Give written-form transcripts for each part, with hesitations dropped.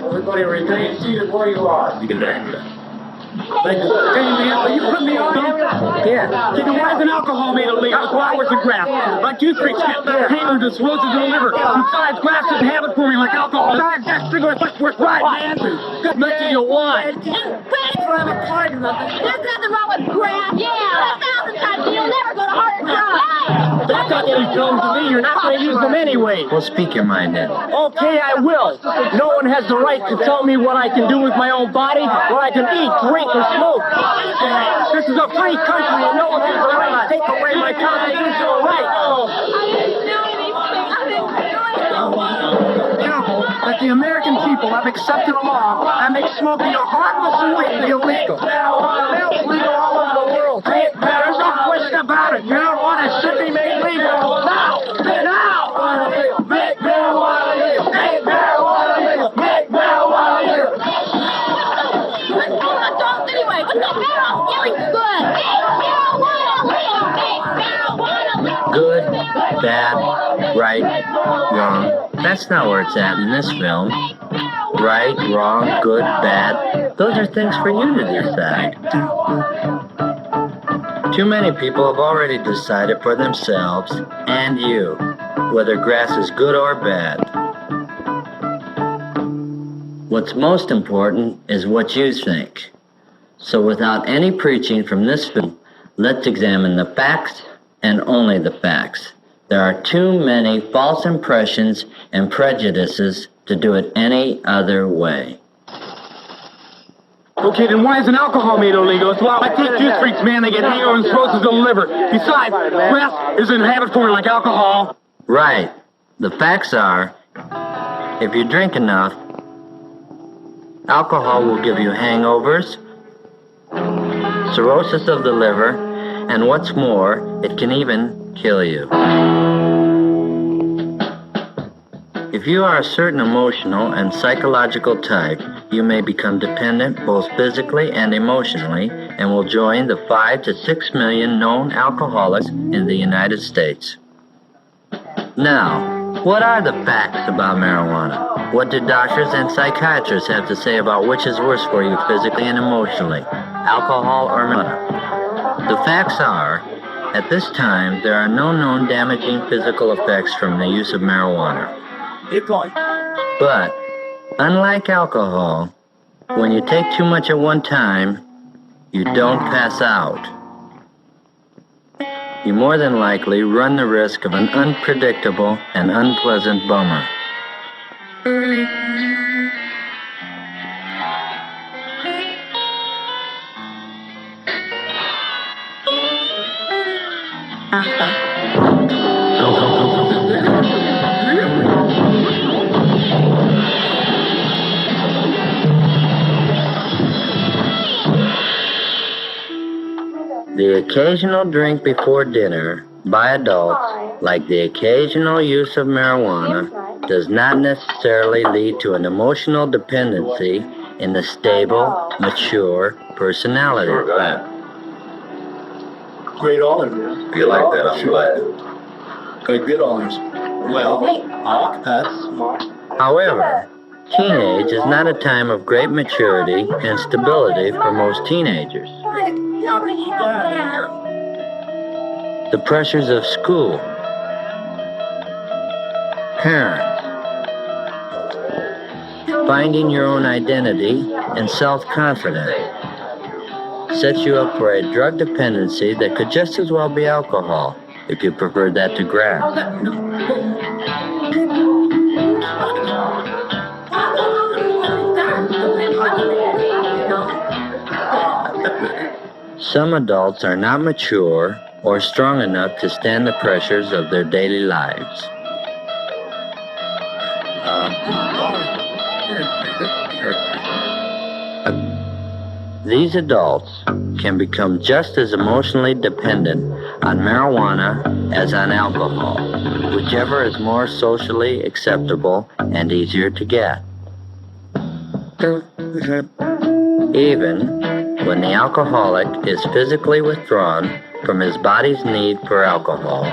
Everybody remain seated where you are. You can do you put me on? Yeah. You know, why is an alcohol made illegal? Flowers and grass. Like you freaks get their hanger to swills to deliver. Besides, grass doesn't have it for me like alcohol. That's cigarettes like worth right, man. Good much of your wine. There's nothing wrong with grass. Yeah. 1,000 times you'll never go to harder drugs. That's not any film to me. You're not going to use them anyway. Well, speak your mind then. Okay, I will. No one has the right to tell me what I can do with my own body, what I can eat, drink, or smoke. This is a free country, and no one has the right to take away my constitutional right. That the American people have accepted a law that makes smoking a harmless and legally illegal. Marijuana is legal all over the world. There's no question about it. Marijuana should be made legal now. Make marijuana legal. Make marijuana legal. Make marijuana legal. Anyway, what's the matter? Feeling's good. Good, bad, right, wrong. That's not where it's at in this film. Right, wrong, good, bad. Those are things for you to decide. Too many people have already decided for themselves, and you, whether grass is good or bad. What's most important is what you think. So without any preaching from this film, let's examine the facts and only the facts. There are too many false impressions and prejudices to do it any other way. Okay, then why isn't alcohol made illegal? It's why I take juice freaks, man. They get hangovers and cirrhosis of the liver. Besides, grass isn't habit-forming like alcohol. Right. The facts are, if you drink enough, alcohol will give you hangovers, cirrhosis of the liver, and what's more, it can even kill you. If you are a certain emotional and psychological type, you may become dependent both physically and emotionally and will join the 5 to 6 million known alcoholics in the United States. Now, what are the facts about marijuana? What do doctors and psychiatrists have to say about which is worse for you physically and emotionally, alcohol or marijuana? The facts are, at this time, there are no known damaging physical effects from the use of marijuana. But, unlike alcohol, when you take too much at one time, you don't pass out. You more than likely run the risk of an unpredictable and unpleasant bummer. The occasional drink before dinner by adults, like the occasional use of marijuana, does not necessarily lead to an emotional dependency in the stable, mature personality. Great olive. You like that? I like it. Good olives. Well, that's smart. However, teenage is not a time of great maturity and stability for most teenagers. The pressures of school, parents, finding your own identity and self-confidence sets you up for a drug dependency that could just as well be alcohol if you preferred that to grass. Some adults are not mature or strong enough to stand the pressures of their daily lives. These adults can become just as emotionally dependent on marijuana as on alcohol, whichever is more socially acceptable and easier to get. Even when the alcoholic is physically withdrawn from his body's need for alcohol.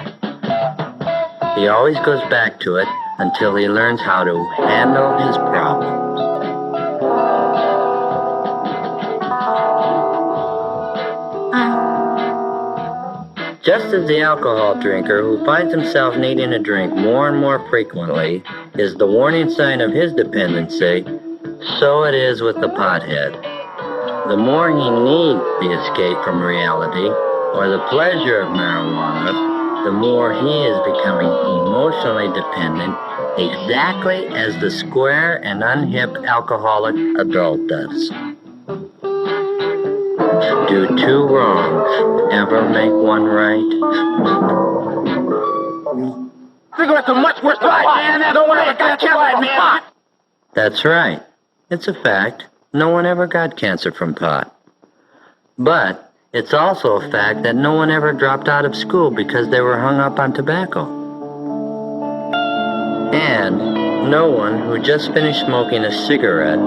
He always goes back to it until he learns how to handle his problems. Just as the alcohol drinker who finds himself needing a drink more and more frequently is the warning sign of his dependency, so it is with the pothead. The more he needs the escape from reality or the pleasure of marijuana, the more he is becoming emotionally dependent, exactly as the square and unhip alcoholic adult does. Do two wrongs ever make one right? Cigarettes are much worse than man. No one ever got cancer from pot. That's right. It's a fact. No one ever got cancer from pot. But it's also a fact that no one ever dropped out of school because they were hung up on tobacco. And no one who just finished smoking a cigarette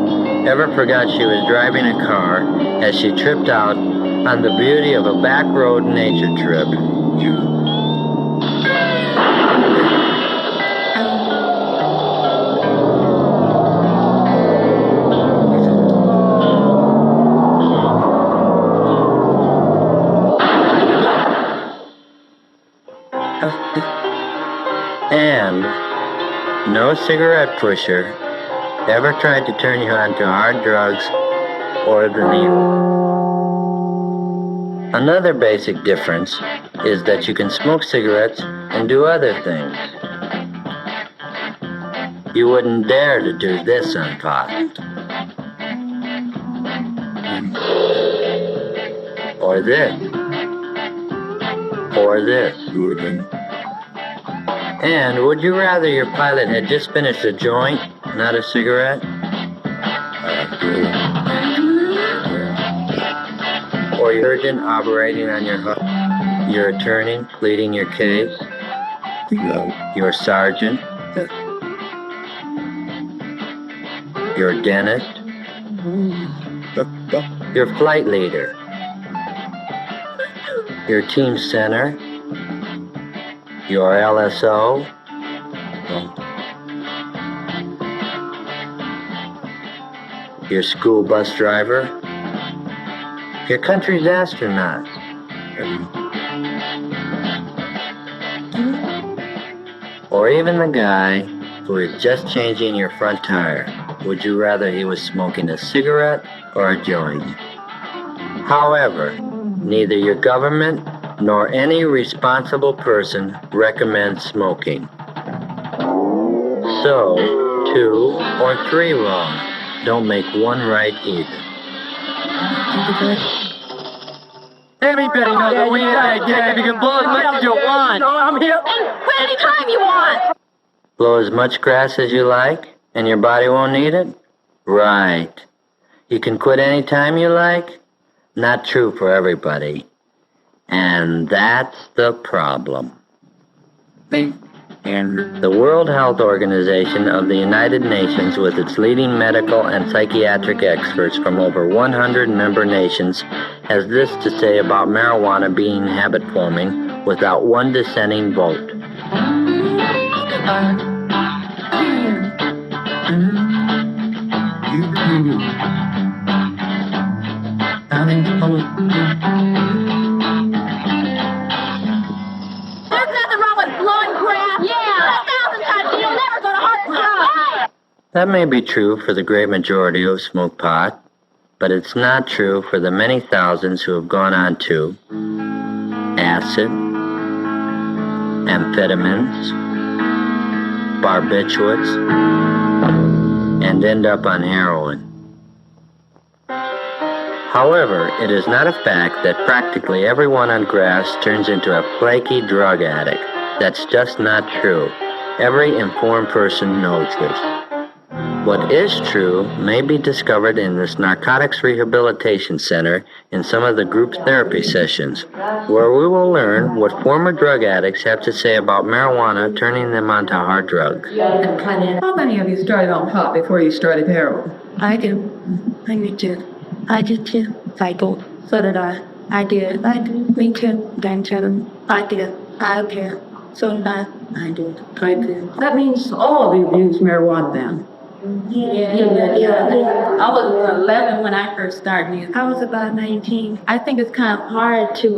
ever forgot she was driving a car as she tripped out on the beauty of a back road nature trip. And no cigarette pusher ever tried to turn you on to hard drugs or the needle. Another basic difference is that you can smoke cigarettes and do other things. You wouldn't dare to do this on pot. Or this. Or this. And would you rather your pilot had just finished a joint, not a cigarette? Or your surgeon operating on your hook? Your attorney pleading your case? Your sergeant? Your dentist? Your flight leader? Your team center? Your LSO? Your school bus driver? Your country's astronaut? Or even the guy who is just changing your front tire? Would you rather he was smoking a cigarette or a joint? However, neither your government nor any responsible person recommends smoking. So, 2 or 3 wrongs don't make one right either. Everybody knows that weedhead. If you can blow as much as you want. No, I'm here. And quit any time you want. Blow as much grass as you like, and your body won't need it? Right. You can quit any time you like? Not true for everybody. And that's the problem. The World Health Organization of the United Nations, with its leading medical and psychiatric experts from over 100 member nations, has this to say about marijuana being habit-forming without one dissenting vote. That may be true for the great majority who smoke pot, but it's not true for the many thousands who have gone on to acid, amphetamines, barbiturates, and end up on heroin. However, it is not a fact that practically everyone on grass turns into a flaky drug addict. That's just not true. Every informed person knows this. What is true may be discovered in this Narcotics Rehabilitation Center in some of the group therapy sessions, where we will learn what former drug addicts have to say about marijuana turning them onto hard drugs. How many of you started on pot before you started heroin? I do. I did too. I did too. Cycled. So did I. I did. Me too. Then too. I did. I did. So did I. I did. I did. That means all of you used marijuana then. Yeah. I was 11 when I first started using. I was about 19. I think it's kind of hard to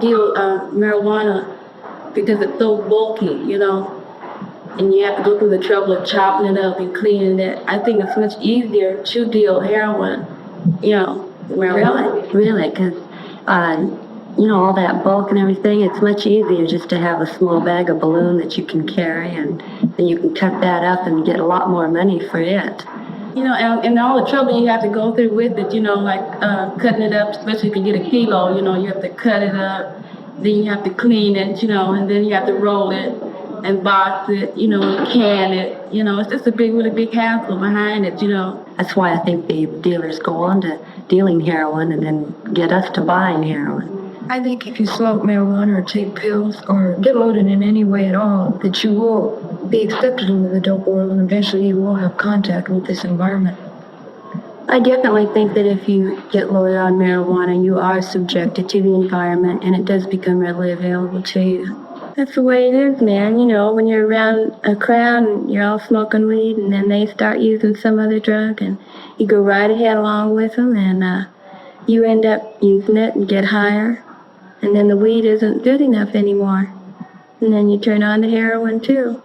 deal marijuana because it's so bulky, you know, and you have to go through the trouble of chopping it up and cleaning it. I think it's much easier to deal heroin, you know. Really? Really, because, you know, all that bulk and everything, it's much easier just to have a small bag of balloon that you can carry, and then you can cut that up and get a lot more money for it. You know, and all the trouble you have to go through with it, you know, like cutting it up, especially if you get a kilo, you know, you have to cut it up, then you have to clean it, you know, and then you have to roll it and box it, you know, and can it. You know, it's just a really big hassle behind it, you know. That's why I think the dealers go on to dealing heroin and then get us to buying heroin. I think if you smoke marijuana or take pills or get loaded in any way at all, that you will be accepted into the dope world and eventually you will have contact with this environment. I definitely think that if you get loaded on marijuana, you are subjected to the environment and it does become readily available to you. That's the way it is, man. You know, when you're around a crowd and you're all smoking weed and then they start using some other drug and you go right ahead along with them and you end up using it and get higher. And then the weed isn't good enough anymore. And then you turn on to heroin too.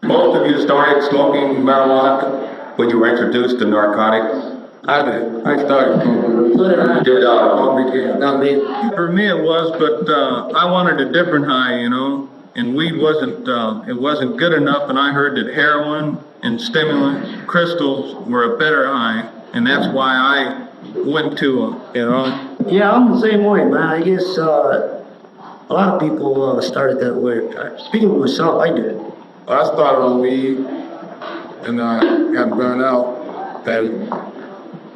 Most of you started smoking marijuana when you were introduced to narcotics. I did. I started smoking. So did I. Did Not me. For me it was, but I wanted a different high, you know, and weed wasn't good enough, and I heard that heroin and stimulant crystals were a better high, and that's why I went to them, you know. Yeah, I'm the same way, man. I guess a lot of people started that way. Speaking for myself, I did. I started on weed, and I got burned out. That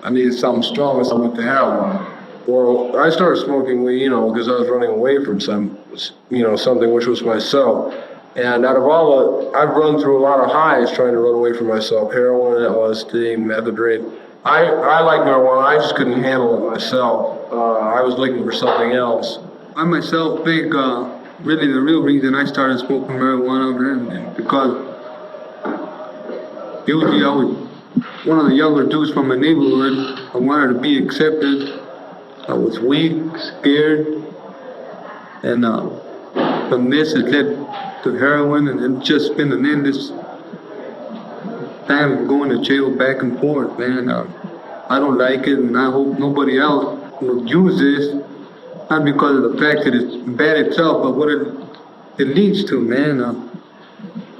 I needed something stronger, so I went to heroin. Well, I started smoking weed, you know, because I was running away from something which was myself. And out of all I've run through a lot of highs trying to run away from myself. Heroin, LSD, methadone. I like marijuana, I just couldn't handle it myself. I was looking for something else. I myself think really the real reason I started smoking marijuana then because usually I was one of the younger dudes from my neighborhood. I wanted to be accepted. I was weak, scared, and from this it led to heroin, and it's just been an endless time of going to jail back and forth, man. I don't like it, and I hope nobody else will use this, not because of the fact that it's bad itself, but what it leads to, man.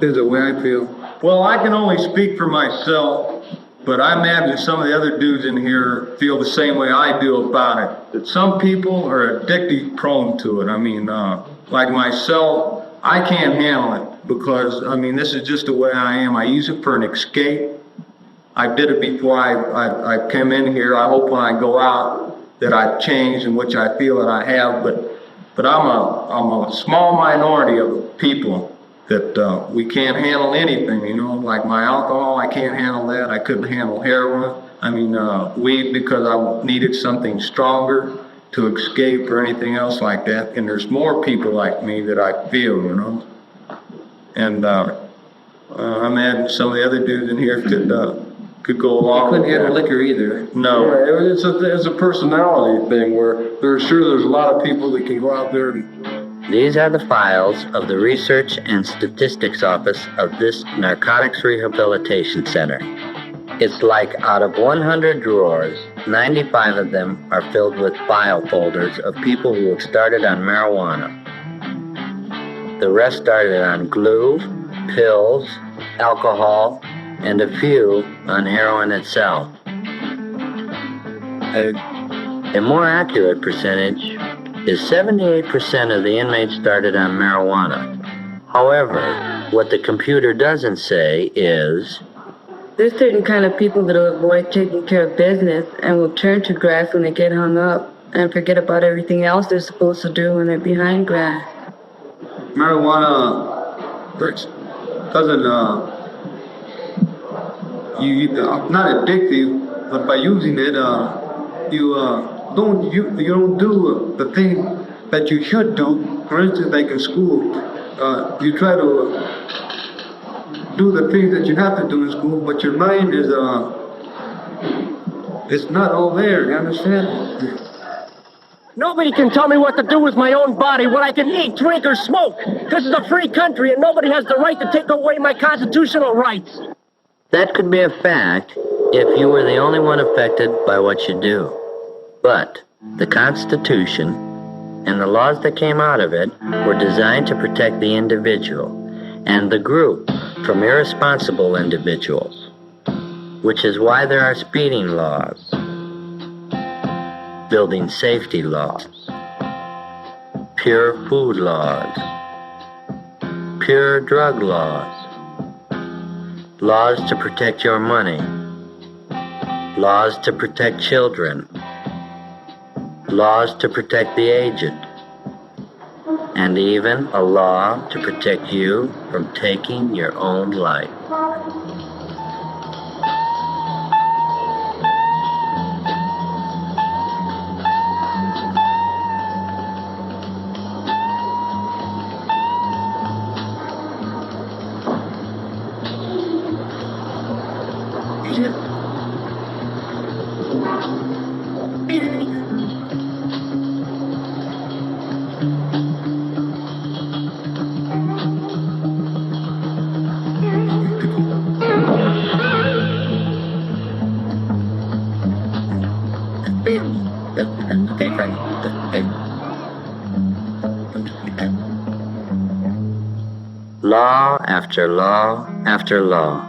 This is the way I feel. Well, I can only speak for myself, but I imagine some of the other dudes in here feel the same way I do about it. That some people are addicted prone to it. I mean, like myself, I can't handle it because, I mean, this is just the way I am. I use it for an escape. I did it before I came in here. I hope when I go out that I've changed, in which I feel that I have, but I'm a small minority of people that we can't handle anything, you know, like my alcohol, I can't handle that. I couldn't handle heroin. I mean, weed because I needed something stronger to escape or anything else like that. And there's more people like me that I feel, you know. And I'm adding some of the other dudes in here could go along. Couldn't handle liquor either. No. Yeah, it's a personality thing where there's a lot of people that can go out there and These are the files of the Research and Statistics Office of this Narcotics Rehabilitation Center. It's like out of 100 drawers, 95 of them are filled with file folders of people who have started on marijuana. The rest started on glue, pills, alcohol, and a few on heroin itself. A more accurate percentage is 78% of the inmates started on marijuana. However, what the computer doesn't say is, There's certain kind of people that will avoid taking care of business and will turn to grass when they get hung up and forget about everything else they're supposed to do when they're behind grass. Marijuana doesn't, not addictive, but by using it, you don't do the thing that you should do. For instance, like in school, you try to do the things that you have to do in school, but your mind is it's not all there. You understand? Nobody can tell me what to do with my own body, what I can eat, drink, or smoke. This is a free country, and nobody has the right to take away my constitutional rights. That could be a fact if you were the only one affected by what you do. But the Constitution and the laws that came out of it were designed to protect the individual and the group from irresponsible individuals, which is why there are speeding laws, building safety laws, pure food laws, pure drug laws, laws to protect your money, laws to protect children, laws to protect the aged, and even a law to protect you from taking your own life. Law after law after law,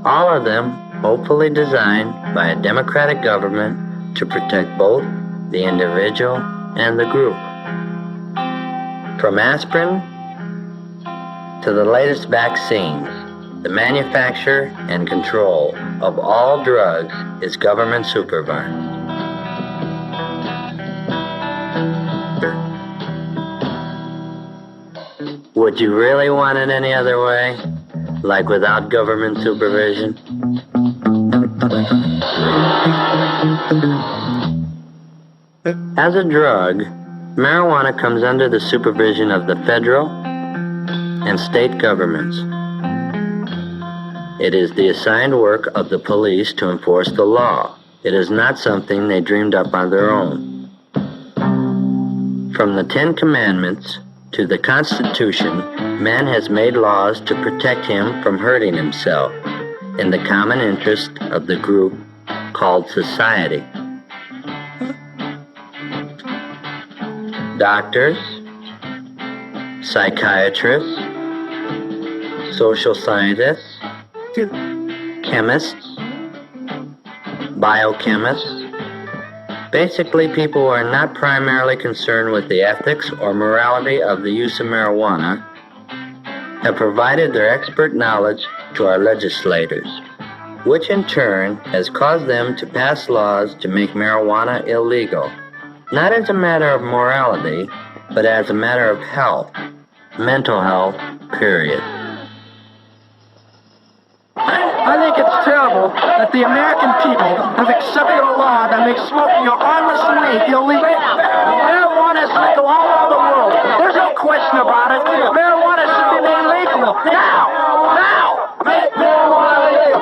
all of them hopefully designed by a democratic government to protect both the individual and the group. From aspirin to the latest vaccines, the manufacture and control of all drugs is government supervised. Would you really want it any other way? Like without government supervision? As a drug, marijuana comes under the supervision of the federal and state governments. It is the assigned work of the police to enforce the law. It is not something they dreamed up on their own. From the 10 Commandments to the Constitution, man has made laws to protect him from hurting himself in the common interest of the group called society. Doctors, psychiatrists, social scientists, chemists, biochemists, basically people who are not primarily concerned with the ethics or morality of the use of marijuana, have provided their expert knowledge to our legislators, which in turn has caused them to pass laws to make marijuana illegal, not as a matter of morality, but as a matter of health, mental health, period. I think it's terrible that the American people have accepted a law that makes smoking your harmless weed illegal. Marijuana is legal all over the world. There's no question about it. Marijuana should be made legal. Now! Make marijuana legal.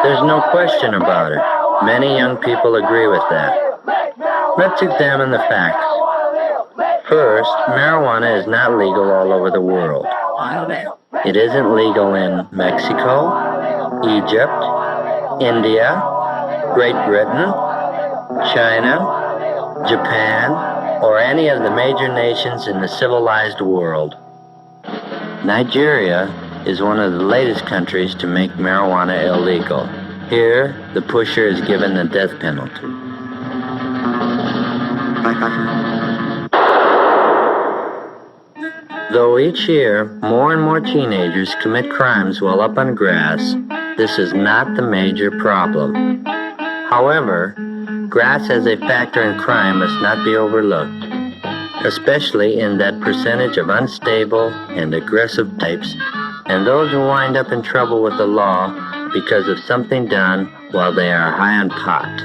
There's no question about it. Many young people agree with that. Let's examine the facts. First, marijuana is not legal all over the world. It isn't legal in Mexico, Egypt, India, Great Britain, China, Japan, or any of the major nations in the civilized world. Nigeria is one of the latest countries to make marijuana illegal. Here, the pusher is given the death penalty. Though each year, more and more teenagers commit crimes while up on grass, this is not the major problem. However, grass as a factor in crime must not be overlooked, especially in that percentage of unstable and aggressive types and those who wind up in trouble with the law because of something done while they are high on pot.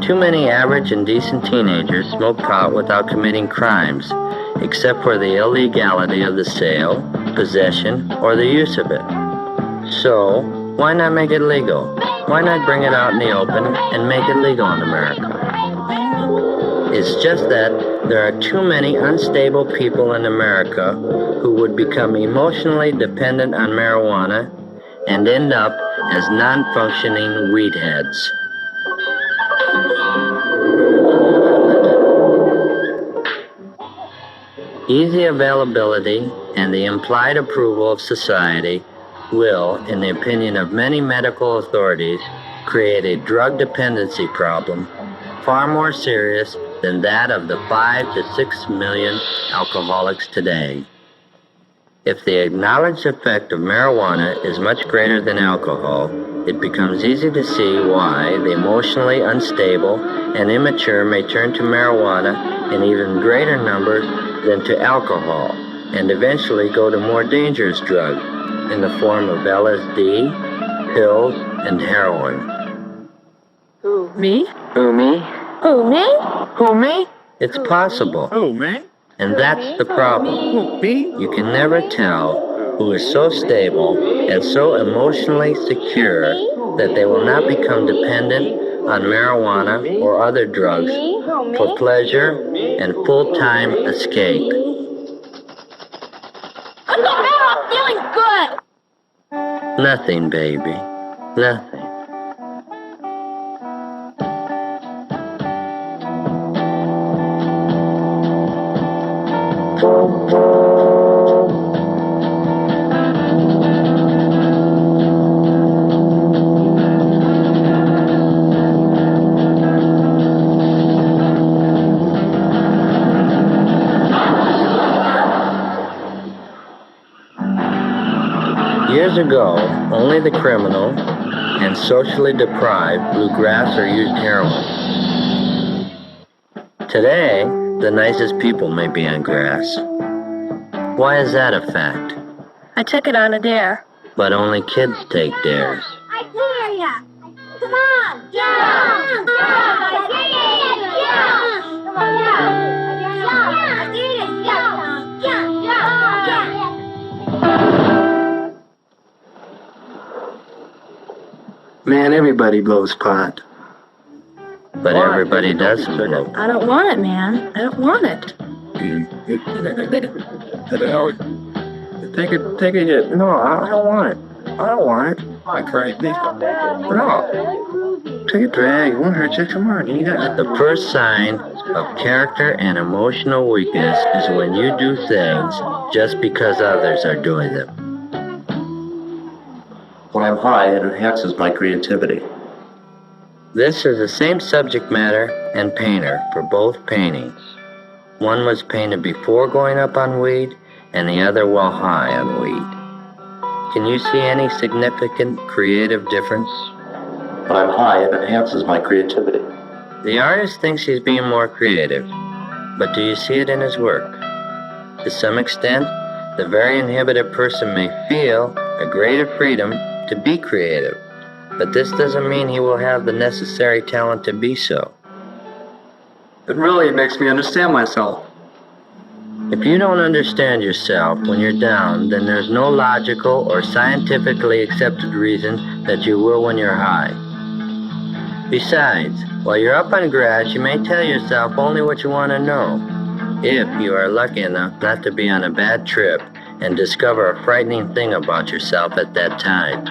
Too many average and decent teenagers smoke pot without committing crimes, except for the illegality of the sale, possession, or the use of it. So, why not make it legal? Why not bring it out in the open and make it legal in America? It's just that there are too many unstable people in America who would become emotionally dependent on marijuana and end up as non-functioning weedheads. Easy availability and the implied approval of society will, in the opinion of many medical authorities, create a drug dependency problem far more serious than that of the 5 to 6 million alcoholics today. If the acknowledged effect of marijuana is much greater than alcohol, it becomes easy to see why the emotionally unstable and immature may turn to marijuana in even greater numbers than to alcohol, and eventually go to more dangerous drugs in the form of LSD, pills, and heroin. Who, me? Who, me? Who, me? Who, me? It's possible. Who, me? And that's the problem. Who, me? You can never tell who is so stable and so emotionally secure that they will not become dependent on marijuana or other drugs for pleasure and full-time escape. What the hell? I'm feeling good. Nothing, baby. Nothing. Years ago, only the criminal and socially deprived blew grass or used heroin. Today, the nicest people may be on grass. Why is that a fact? I took it on a dare. But only kids take dares. I dare ya. Come on. Jump. Jump. I dare ya. Jump. Come on. Jump. I dare ya. Jump. Jump. Jump. Man, everybody blows pot. But everybody does blow. I don't want it, man. I don't want it. Take a hit. No, I don't want it. I don't want it. I crazy. No. Take a drag. It won't hurt you. Come on. You got it. The first sign of character and emotional weakness is when you do things just because others are doing them. When I'm high, it enhances my creativity. This is the same subject matter and painter for both paintings. One was painted before going up on weed, and the other while high on weed. Can you see any significant creative difference? When I'm high, it enhances my creativity. The artist thinks he's being more creative, but do you see it in his work? To some extent, the very inhibited person may feel a greater freedom to be creative, but this doesn't mean he will have the necessary talent to be so. It really makes me understand myself. If you don't understand yourself when you're down, then there's no logical or scientifically accepted reason that you will when you're high. Besides, while you're up on grass, you may tell yourself only what you want to know, if you are lucky enough not to be on a bad trip and discover a frightening thing about yourself at that time.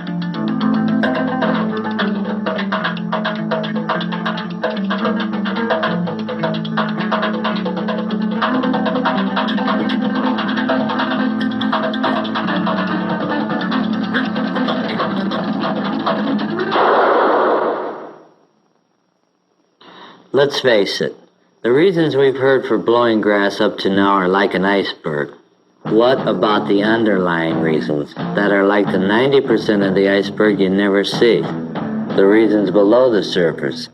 Let's face it, the reasons we've heard for blowing grass up to now are like an iceberg. What about the underlying reasons that are like the 90% of the iceberg you never see? The reasons below the surface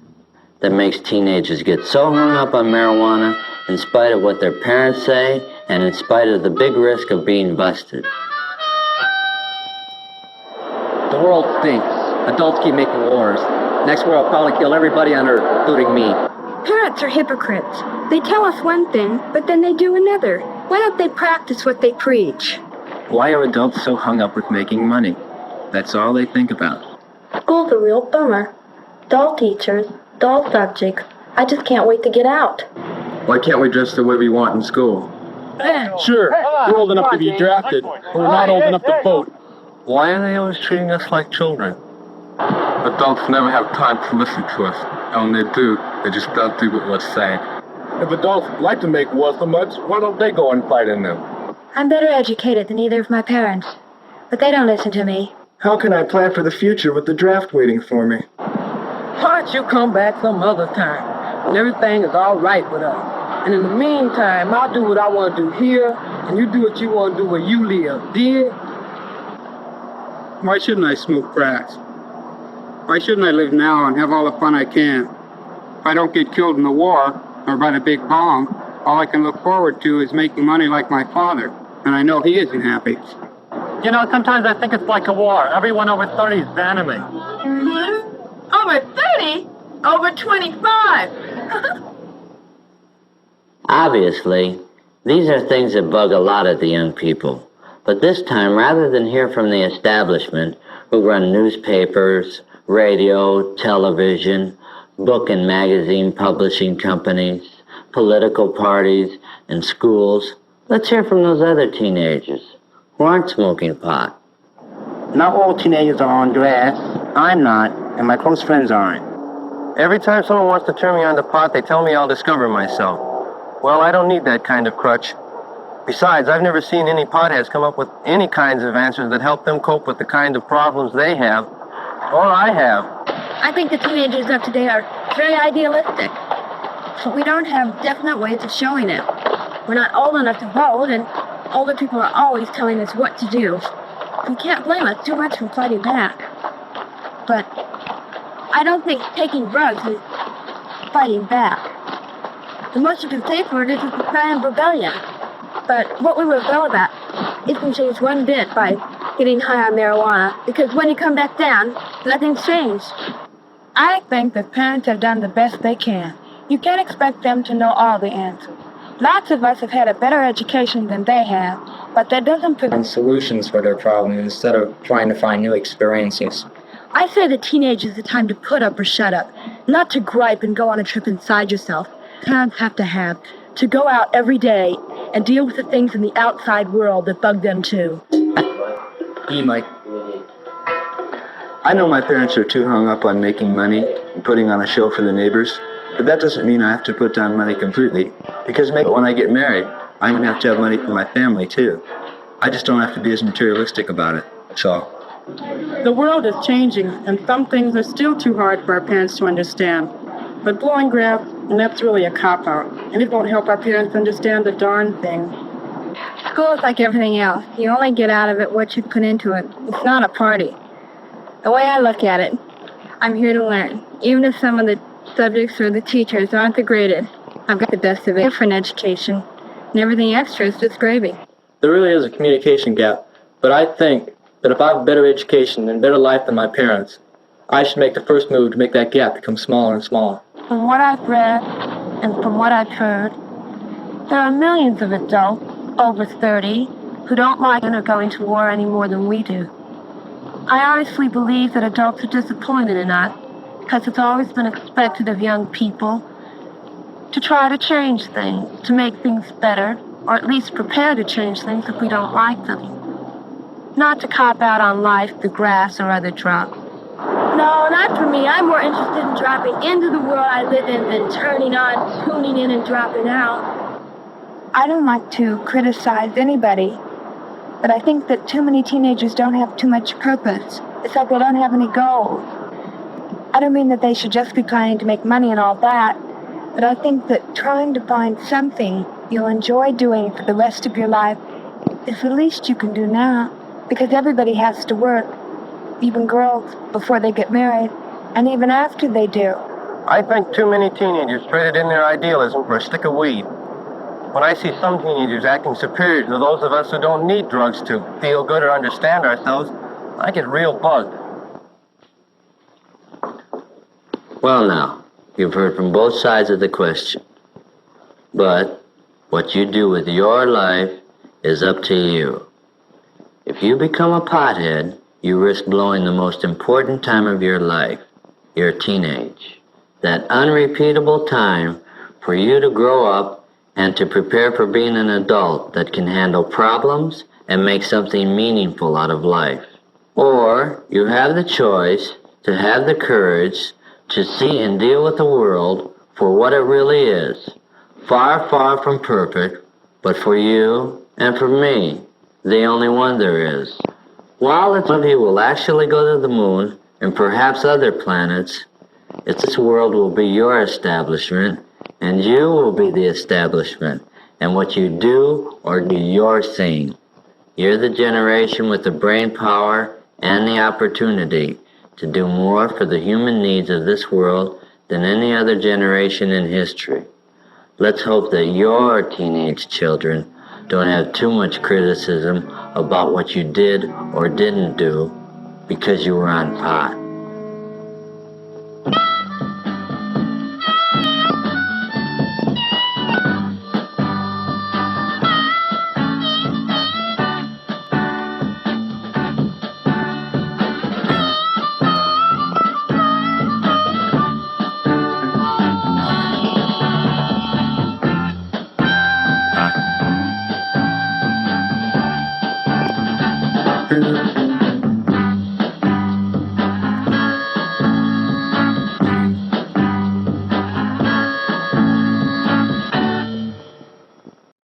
that makes teenagers get so hung up on marijuana in spite of what their parents say and in spite of the big risk of being busted. The world stinks. Adults keep making wars. Next war will probably kill everybody on Earth, including me. Parents are hypocrites. They tell us one thing, but then they do another. Why don't they practice what they preach? Why are adults so hung up with making money? That's all they think about. School's a real bummer. Dull teachers, dull subjects. I just can't wait to get out. Why can't we dress the way we want in school? Sure, we're old enough to be drafted, but we're not old enough to vote. Why are they always treating us like children? Adults never have time to listen to us. And when they do, they just don't do what's said. If adults like to make wars so much, why don't they go and fight in them? I'm better educated than either of my parents, but they don't listen to me. How can I plan for the future with the draft waiting for me? Why don't you come back some other time when everything is all right with us? And in the meantime, I'll do what I want to do here, and you do what you want to do where you live, dear? Why shouldn't I smoke cracks? Why shouldn't I live now and have all the fun I can? If I don't get killed in the war, or by the big bomb, all I can look forward to is making money like my father, and I know he isn't happy. You know, sometimes I think it's like a war. Everyone over 30 is the enemy. Over 30? Over 25? Obviously, these are things that bug a lot of the young people. But this time, rather than hear from the establishment, who run newspapers, radio, television, book and magazine publishing companies, political parties, and schools, let's hear from those other teenagers who aren't smoking pot. Not all teenagers are on grass. I'm not, and my close friends aren't. Every time someone wants to turn me on to pot, they tell me I'll discover myself. Well, I don't need that kind of crutch. Besides, I've never seen any potheads come up with any kinds of answers that help them cope with the kind of problems they have, or I have. I think the teenagers of today are very idealistic, but we don't have definite ways of showing it. We're not old enough to vote, and older people are always telling us what to do. We can't blame us too much for fighting back. But I don't think taking drugs is fighting back. The most you can say for it is a planned rebellion. But what we rebel about isn't changed one bit by getting high on marijuana, because when you come back down, nothing's changed. I think that parents have done the best they can. You can't expect them to know all the answers. Lots of us have had a better education than they have, but that doesn't prevent Solutions for their problems instead of trying to find new experiences. I say that teenage is the time to put up or shut up, not to gripe and go on a trip inside yourself. Parents have to go out every day and deal with the things in the outside world that bug them too. Mike. I know my parents are too hung up on making money and putting on a show for the neighbors, but that doesn't mean I have to put down money completely, because maybe when I get married, I'm going to have money for my family too. I just don't have to be as materialistic about it, so. The world is changing, and some things are still too hard for our parents to understand. But blowing grass, and that's really a cop-out, and it won't help our parents understand the darn thing. School is like everything else. You only get out of it what you put into it. It's not a party. The way I look at it, I'm here to learn. Even if some of the subjects or the teachers aren't the greatest, I've got the best of it for an education, and everything extra is just gravy. There really is a communication gap, but I think that if I have better education and better life than my parents, I should make the first move to make that gap become smaller and smaller. From what I've read and from what I've heard, there are millions of adults over 30 who don't like going to war any more than we do. I honestly believe that adults are disappointed in us because it's always been expected of young people to try to change things, to make things better, or at least prepare to change things if we don't like them. Not to cop out on life, the grass, or other drugs. No, not for me. I'm more interested in dropping into the world I live in than turning on, tuning in, and dropping out. I don't like to criticize anybody, but I think that too many teenagers don't have too much purpose. It's like they don't have any goals. I don't mean that they should just be planning to make money and all that, but I think that trying to find something you'll enjoy doing for the rest of your life is the least you can do now, because everybody has to work. Even girls before they get married, and even after they do. I think too many teenagers traded in their idealism for a stick of weed. When I see some teenagers acting superior to those of us who don't need drugs to feel good or understand ourselves, I get real bugged. Well now, you've heard from both sides of the question. But what you do with your life is up to you. If you become a pothead, you risk blowing the most important time of your life, your teenage. That unrepeatable time for you to grow up and to prepare for being an adult that can handle problems and make something meaningful out of life. Or you have the choice to have the courage to see and deal with the world for what it really is. Far, far from perfect, but for you and for me, the only one there is. While some of you will actually go to the moon and perhaps other planets, this world will be your establishment, and you will be the establishment. And what you do or do your thing. You're the generation with the brain power and the opportunity to do more for the human needs of this world than any other generation in history. Let's hope that your teenage children don't have too much criticism about what you did or didn't do because you were on pot.